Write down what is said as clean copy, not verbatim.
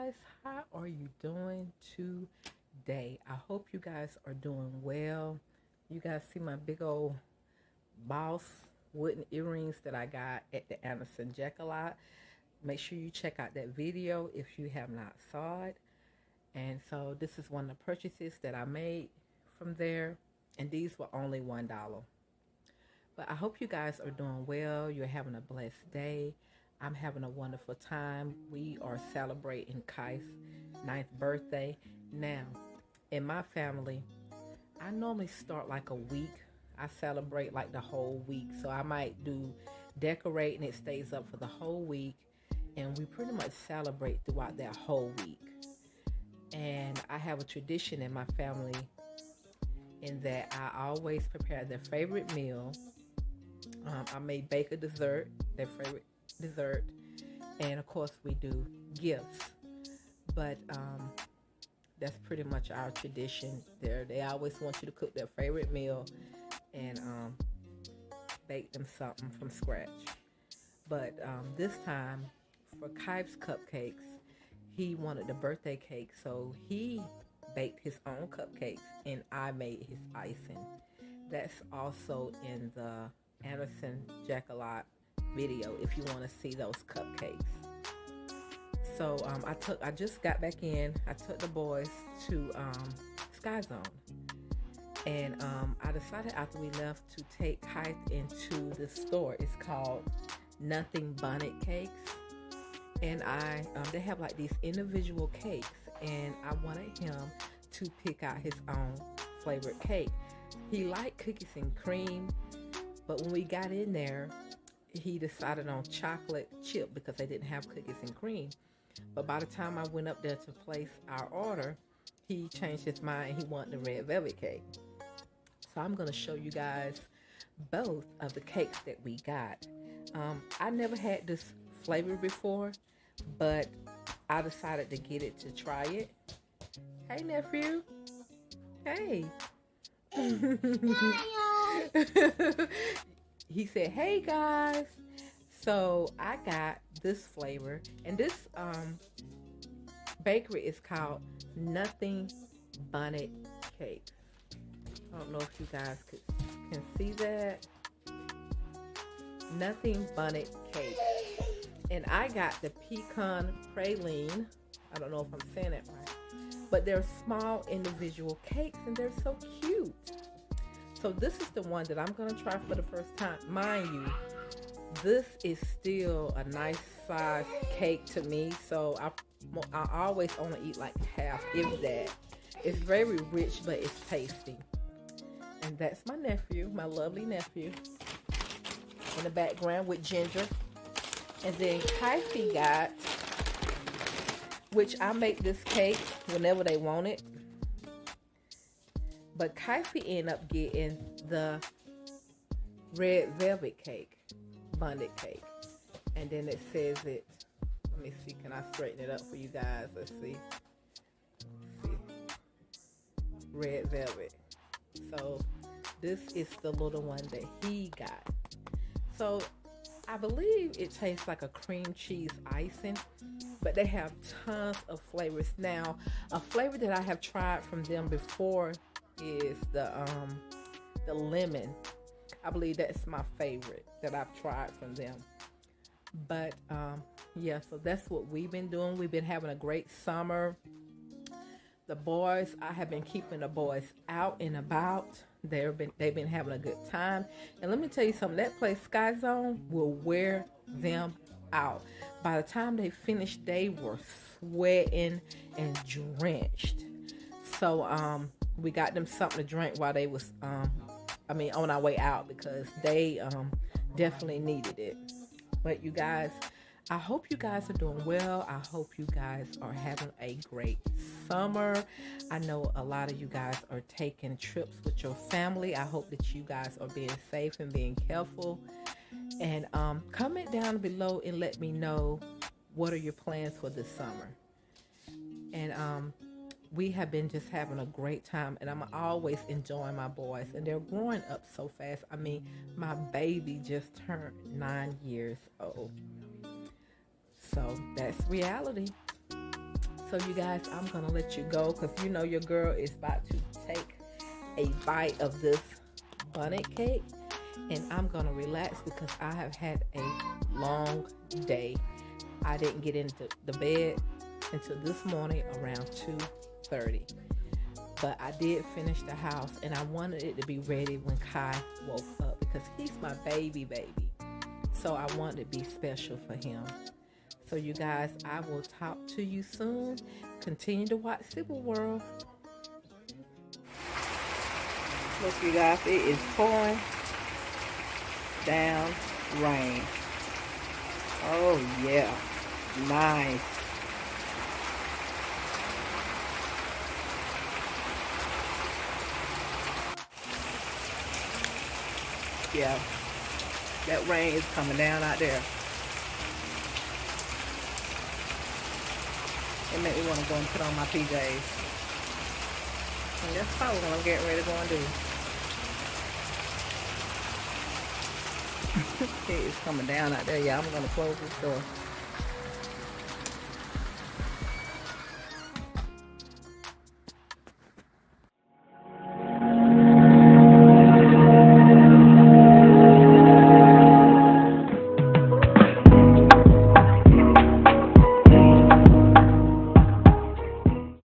guys, how are you doing today? I hope you guys are doing well. You guys see my big old boss wooden earrings that I got at the Anderson Jack-A-Lot. Make sure you check out that video if you have not saw it. And so this is one of the purchases that I made from there, and these were only $1. But I hope you guys are doing well. You're having a blessed day. I'm having a wonderful time. We are celebrating Kai's 9th birthday. Now, in my family, I normally start like a week. I celebrate like the whole week. So I might do decorate and it stays up for the whole week. And we pretty much celebrate throughout that whole week. And I have a tradition in my family in that I always prepare their favorite meal. I may bake a dessert, their favorite dessert, and of course we do gifts. But that's pretty much our tradition there. They always want you to cook their favorite meal and bake them something from scratch. But this time for Kype's cupcakes, he wanted the birthday cake, so he baked his own cupcakes and I made his icing. That's also in the Anderson Jack-A-Lot video if you want to see those cupcakes. So I just got back in. I took the boys to Sky Zone, and I decided after we left to take Kite into the store. It's called Nothing Bundt Cakes, and they have like these individual cakes, and I wanted him to pick out his own flavored cake. He liked cookies and cream, but when we got in there, he decided on chocolate chip because they didn't have cookies and cream. But by the time I went up there to place our order, he changed his mind. He wanted the red velvet cake. So I'm going to show you guys both of the cakes that we got. I never had this flavor before, but I decided to get it to try it. Hey, nephew. Hey. He said, hey guys. So I got this flavor, and this bakery is called Nothing Bundt Cakes. I don't know if you guys can see that. Nothing Bundt Cakes. And I got the pecan praline. I don't know if I'm saying that right, but they're small individual cakes and they're so cute. So this is the one that I'm going to try for the first time. Mind you, this is still a nice size cake to me. So I always only eat like half, if that. It's very rich, but it's tasty. And that's my nephew, my lovely nephew, in the background with Ginger. And then Kyfie got, which I make this cake whenever they want it. But Kyfie ended up getting the red velvet cake, Bundt cake. And then it says it, let me see, can I straighten it up for you guys? Let's see. Red velvet. So this is the little one that he got. So I believe it tastes like a cream cheese icing, but they have tons of flavors. Now, a flavor that I have tried from them before is the lemon. I believe that's my favorite that I've tried from them. But yeah, so that's what we've been doing. We've been having a great summer. The boys, I have been keeping the boys out and about. They've been having a good time. And let me tell you something, that place Sky Zone will wear them out. By the time they finished, they were sweating and drenched. So we got them something to drink while they was on our way out, because they definitely needed it. But you guys, I hope you guys are doing well. I hope you guys are having a great summer. I know a lot of you guys are taking trips with your family. I hope that you guys are being safe and being careful. And comment down below and let me know, what are your plans for this summer? And we have been just having a great time, and I'm always enjoying my boys, and they're growing up so fast. I mean, my baby just turned 9 years old. So that's reality. So you guys, I'm gonna let you go because you know your girl is about to take a bite of this bundt cake, and I'm gonna relax because I have had a long day. I didn't get into the bed until this morning around 2:30, but I did finish the house, and I wanted it to be ready when Kai woke up because he's my baby. So I wanted to be special for him. So you guys, I will talk to you soon. Continue to watch Super World. Look, you guys, it is pouring down rain. Oh yeah, nice. Yeah, that rain is coming down out there. It made me want to go and put on my PJs. And that's probably what I'm getting ready to go and do. It is coming down out there. Yeah, I'm going to close this door.